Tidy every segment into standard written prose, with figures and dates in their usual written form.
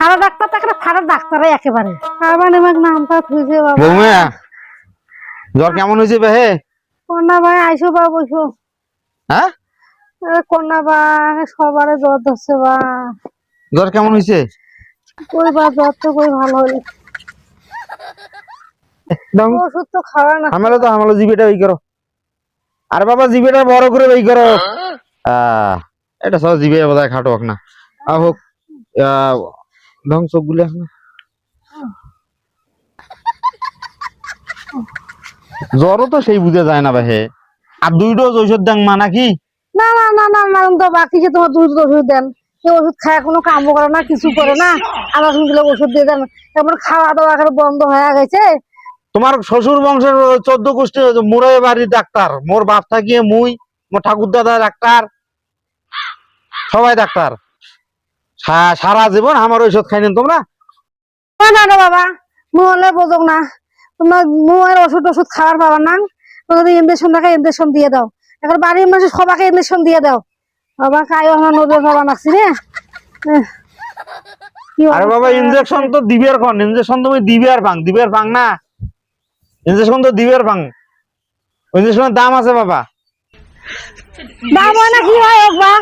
ফাড়া ডাক্তার একটা ফাড়া ডাক্তারে একেবারে মানে নামটা খুঁজে বাবা বৌমা জ্বর কেমন হয়েছে বে হে কন্যা ভাই আইসো বা বসো হ্যাঁ কন্যা বা সবারে জ্বর ধরছে বা জ্বর কেমন হয়েছে কই বা জ্বর তো কই ভালো হইলো ওষুধ তো খাওয়া না হামালো জিবিটা এই করো আর বাবা জিবিটা বড় করে এই করো এটা সব জিবে বোধহয় খাটো হোক না হোক ধ্বংস গুলো জ্বরও তো সেই বুঝে যায় না ভাই আর 2 ডোজ ঔষধ দেন মা নাকি না না না না না তো বাকি যে তোমার 2 ডোজ ওষুধ দেন এই ওষুধ খায় কোনো কামও করে না কিছু করে না আবার শুনলে ওষুধ দিয়ে দেন তারপর খাওয়া দাওয়া এখন বন্ধ হয়ে গেছে তোমার শ্বশুর বংশের 14 গোষ্ঠী মোরে বাড়ির ডাক্তার মোর বাপ থাকিয়ে মুই মোর ঠাকুর দাদা ডাক্তার সবাই ডাক্তার সারা জীবন আমার ঔষধ খাইনেন তোমরা না না বাবা মুহলে বোঝো না তোমার মুয়ের ওষুধ খাওয়ার পাবা না যদি ইনজেকশন থাকে ইনজেকশন দিয়ে দাও এখন বাড়ির মানুষ সবাইকে ইনজেকশন দিয়ে দাও বাবা কায়ও আমার নজর পাবা নাছি রে আরে বাবা ইনজেকশন তো দিবের কোন ইনজেকশন তুমি দিবের ভাঙ না ইনজেকশন তো দিবের ভাঙ ইনজেকশনের দাম আছে বাবা দাম হয় না কি হয় হোক বা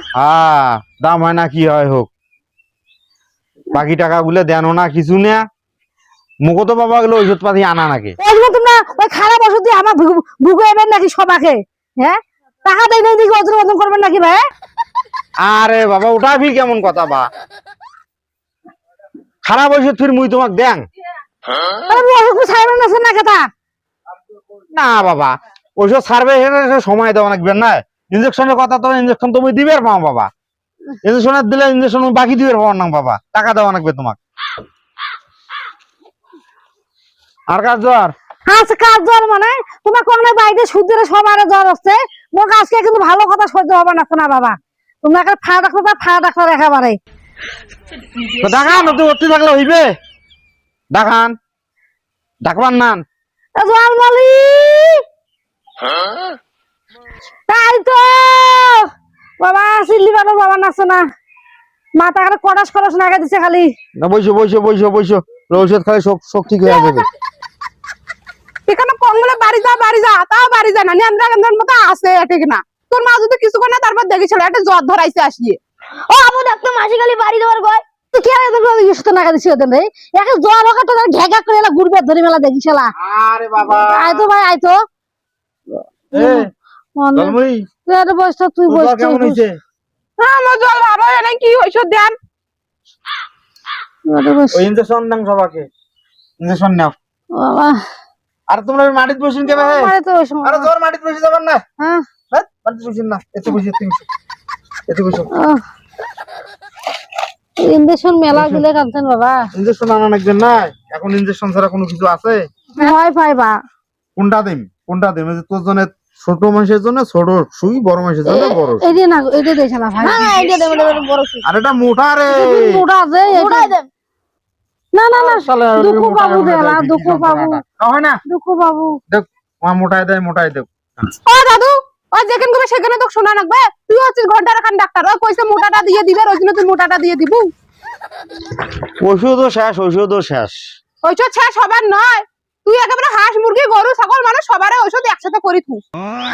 দাম হয় না কি হয় হোক বাকি টাকা গুলো দেন না কিছু না মুখো তো বাবা গুলো ঔষধ পাতি আনা নাকি তোমরা ওই খারাপ ওষুধ দিয়ে আমার ভুগে এবেন নাকি সবাকে হ্যাঁ টাকা দেয় না দিকে ওজন করবেন নাকি ভাই আরে বাবা ওটা ভি কেমন কথা বা খারাপ ওষুধ ফির মুই তোমাক দেন ওষুধ ছাড়বেন না না কথা না বাবা ওষুধ ছাড়বে সময় দেওয়া লাগবে না ইনজেকশনের কথা তো ইনজেকশন তুমি দিবে পাও বাবা ইনজেকশনের দিলে ইনজেকশন বাকি দিবে পাও না বাবা টাকা দেওয়া লাগবে তোমাক আর কাজ জ্বর আচ্ছা কাজ জ্বর মানে তোমার কোন বাইরে সুদের সবার জ্বর হচ্ছে মোর আজকে কিন্তু ভালো কথা সহ্য হবে না না বাবা তোমরা একটা ফাড়া ডাক্তার একেবারে দেখান তুই ভর্তি থাকলে হইবে দেখান ডাকবার নান জল মালি তাই তো বাবা সিল্লি বাবা নাচে না মাথা একটা কটাস নাগা দিছে খালি না বইসো ঔষধ খালি সব ঠিক হয়ে যাবে এখানে কংবলে বাড়ি যা তাও বাড়ি যায় না নিয়ন্ত্রণের মতো আছে ঠিক না তোর মা যদি কিছু করে না তারপর দেখেছিল একটা জ্বর ধরাইছে আসিয়ে ও আমু দেখতো মাসি খালি বাড়ি দেওয়ার গয় তুই কি আর এত ইস্ত নাগা দিছিস ওদের রে এক জ্বর হোক তো ঘেঘা করে এলা ঘুরবে ধরে মেলা দেখিছলা আরে বাবা আয় তো ভাই আয় তো এ জলমুই তুই এত বয়স তুই বয়স কেমন হইছে আমার জ্বর ভালো হয় না কি ঔষধ দেন ওই ইনজেকশন নাও সবাকে ইনজেকশন নাও বাবা আর তোমরা মাটিতে বসিন কে ভাই আরে তো ওই সময় আরে জোর মাটিতে বসে যাবেন না হ্যাঁ মাটিতে বসিন না এত বসো ইনজেকশন মেলা গুলে কাটছেন বাবা ইনজেকশন আনা লাগবেন না এখন ইনজেকশন ছাড়া কোনো কিছু আছে ভয় পাই বা কোনটা দেম যে তোর জন্য ছোট মানুষের জন্য ছোট সুই বড় মানুষের জন্য বড় এই যে না এই যে দেছ না ভাই হ্যাঁ এই যে দেব বড় সুই আর এটা মোটা রে মোটা আছে মোটাই দেন না না না দুঃখ বাবু দেলা দুঃখ বাবু হয় না দুঃখ বাবু দেখ মা মোটাই দেব ও দাদু ও যেখানে গবে সেখানে তো শোনা লাগবে তুই হচ্ছিস ঘন্টা রাখান ডাক্তার ও কইছে মোটাটা দিয়ে দিবে ওই জন্য তুই মোটাটা দিয়ে দিবু ওষুধও শেষ ঔষধ শেষ সবার নয় তুই একেবারে হাঁস মুরগি গরু ছাগল মানে সবারে ঔষধ একসাথে করি তুই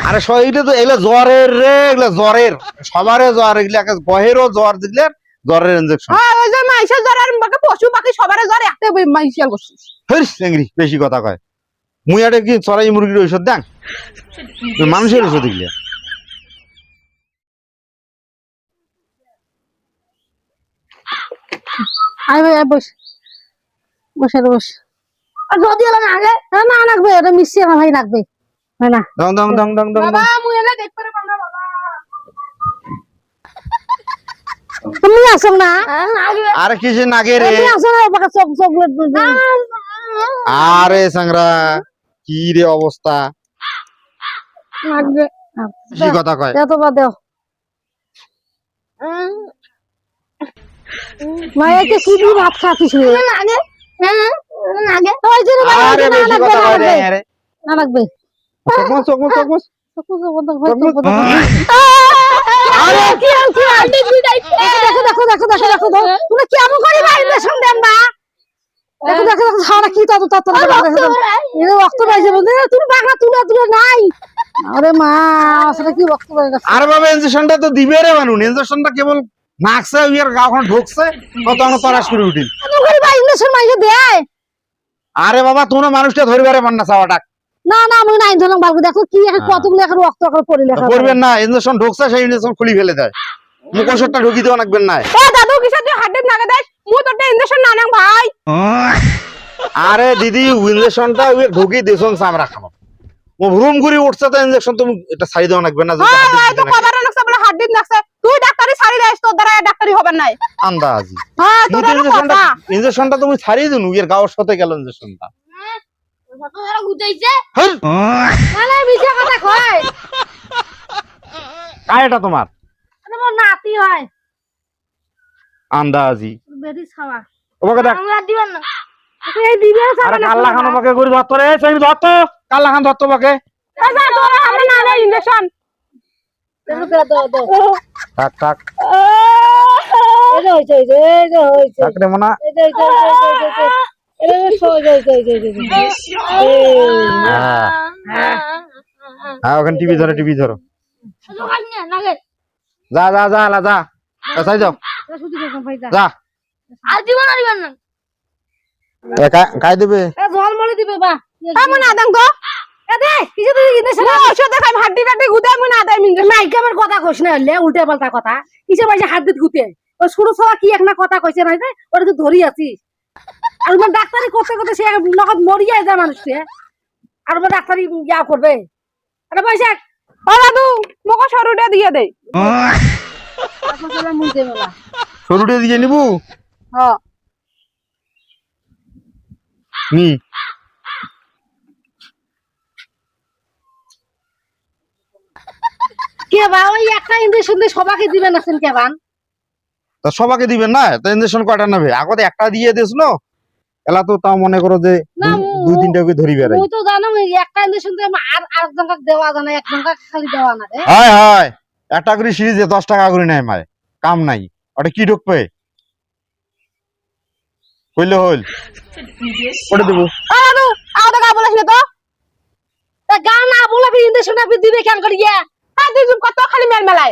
আরে সইটা তো এগুলা জ্বরের রে এগুলা জ্বরের সবারে জ্বর এগুলা গহেরও জ্বর দিলে জ্বরের ইনজেকশন হ্যাঁ ওই যে মাইশের জ্বর আর বাকি পশু পাখি সবারে জ্বর একটা মাইশিয়াল করছিস হেই চেংড়ি বেশি কথা কয় মুই আরে কি চড়াই মুরগির ঔষধ দেন মানুষের ঔষধ দিলে আয় ভাই বস আর যদি এলা না আগে না লাগবে এটা মিষ্টি না ভাই লাগবে হয় না দং বাবা মুই এনে দেখতে পারব না বাবা তুমি আসো না আরে কিছু নাগে রে তুমি আসো না বাবা চকলেট দিবি আরে সংগ্রা কি রে অবস্থা লাগবে বেশি কথা কয় দাও তো বা দাও মায়াকে কি দিয়ে ভাত খাচ্ছিস রে আগে আগে ওই যে আরে বেশি কথা কয় রে আরে না লাগবে চকমস আরে কি হচ্ছে আন্টি দুইটাই দেখো তুমি কেমন করে ভাই ইনজেকশন দেন দেখে ছাড়া কি তত তত রক্ত পাইছে বন্ধু তুমি বাগড়া তুলে নাই আরে মা আসলে কি রক্ত পাই গেছে আরে বাবা ইনজেকশনটা তো দিবে রে মানুষ ইনজেকশনটা কেবল নাকছে ইয়ার গাওখান ঢুকছে কত আমরা তরাস করে উঠিল তুমি ভাই ইঞ্জেকশন মাইকে দেয় আরে বাবা তোমরা মানুষটা ধরিবারে পান না চাওয়াটা না না আমি নাই ধরলাম বাবু দেখো কি একটা কতগুলো এখন রক্ত এখন পড়ে লেখা করবেন না ইনজেকশন ঢুকছে সেই ইনজেকশন খুলি ফেলে দেয় মুখ ওষুধটা ঢুকি দেওয়া লাগবেন না এ দাদু কিসের তুই হাড্ডির নাগে দেখ মু তোরটা ইঞ্জেকশন না নাং ভাই আরে দিদি ইনজেকশনটা ঢুকি দিছন চামড়া খাবো ও রুম ঘুরি উঠছে তো ইনজেকশন তুমি এটা ছাড়ি দেওয়া লাগবে না হ্যাঁ ভাই তো কবার নাকছে বলে হাড্ডির নাকছে তুই ডাক্তারি ছাড়ি দেস তোর দ্বারা ডাক্তারি হবে নাই আন্দাজি হ্যাঁ তোর কথা ইনজেকশনটা তুমি ছাড়িয়ে দিন এর গাওয়ার সাথে গেল ইনজেকশনটা মানে মিছা কথা কয় কার এটা তোমার আমার নাতি হয় আন্দাজি বেরি খাওয়া ওকে দেখ আমরা দিবেন না এই দিবে আরে কাল্লা খান ওকে করে ধরতো রে সেই ধরতো কাল্লা খান ধরতো ওকে দাদা তোর হবে না রে ইঞ্জেকশন থাক থাক এই যে হইছে এই যে হইছে থাক রে মনা এই যে হ্যাঁ ওখানে টিভি ধরো যা যা যা আলা যা সাই যাও যা আর দিব না দিবেন না খাই দেবে জল মলে দিবে বা আমি না দাম তো এ দে কিছু তুই ইনজেকশন ওষুধ দেখাই হাড্ডি টাড্ডি গুদে আমি না দেয় ইঞ্জেকশন নাই কেমন কথা কইছ না হলে উল্টা পাল্টা কথা কিসে ভাই হাত দিত গুতে ও ছোট ছোয়া কি একটা কথা কইছে না ওটা তো ধরি আছিস আর মানে ডাক্তারি করতে করতে সে নগদ মরিয়া যায় মানুষকে আর মানে ডাক্তারি ইয়া করবে আরে পয়সা ও দাদু মোকে সরুটা দিয়ে দে আপনারা মুই দেব না সরুটে দিয়ে নিবু হ্যাঁ নি কে বা ওই একটা ইনজেকশন দিয়ে সবাইকে দিবেন আছেন কে বান তা সবাইকে দিবেন না তো ইনজেকশন কয়টা নেবে আগতে একটা দিয়ে দিস না এলা তো তাও মনে করো যে না, দুই তিনটা করে ধরি বেড়াই মুই তো জানো একটা ইনজেকশন দিয়ে আর আরেকজনকে দেওয়া যায় না একজনকে খালি দেওয়া না রে হয় হয় একটা করে সিরিজে 10 টাকা করে নেয় মায় কাম নাই ওটা কি ঢুকবে কইলে হল ওটা দেবো ও দাদু আও দেখা বলিস না তো তা গা না বলে ইনজেকশন আপনি দিবে কেন করিয়া তা তুই কত খালি মেল মেলাই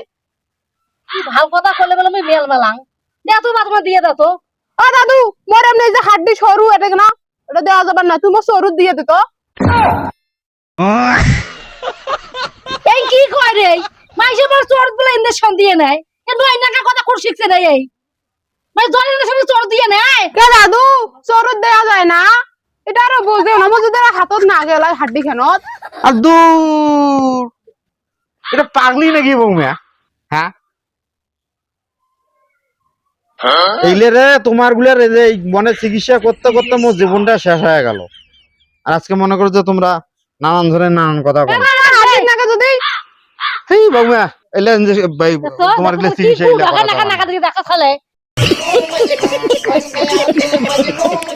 কি ভাল কথা কইলে বলে আমি মেল মেলাং দে তো বাদ দিয়ে দাও তো ও দাদু মোর এমনি যে হাড্ডি সরু এটা না এটা দেওয়া যাবে না তুমি সরু দিয়ে দে তো এই কি কয় রে মাইসে বড় চোর বলে ইনজেকশন দিয়ে নাই এ নয় নাকা কথা কোন শিখছে না এই মানে জলের ইনজেকশন চোর দিয়ে নাই কে দাদু সরু দেওয়া যায় না এটা আরো বুঝে না মজে ধরে হাতত না গেল হাড্ডি খানত আর দূর এটা পাগলি নাকি বৌমা হ্যাঁ এইলে রে তোমার গুলার এই মনে চিকিৎসা করতে করতে মোর জীবনটা শেষ হয়ে গেল আর আজকে মনে করো যে তোমরা নানান ধরনের নানান কথা বলো হাড্ডির নাকে যদি হেই বৌমা এলে তোমার গুলা চিকিৎসা নাকা নাকা দিকে দেখা চলে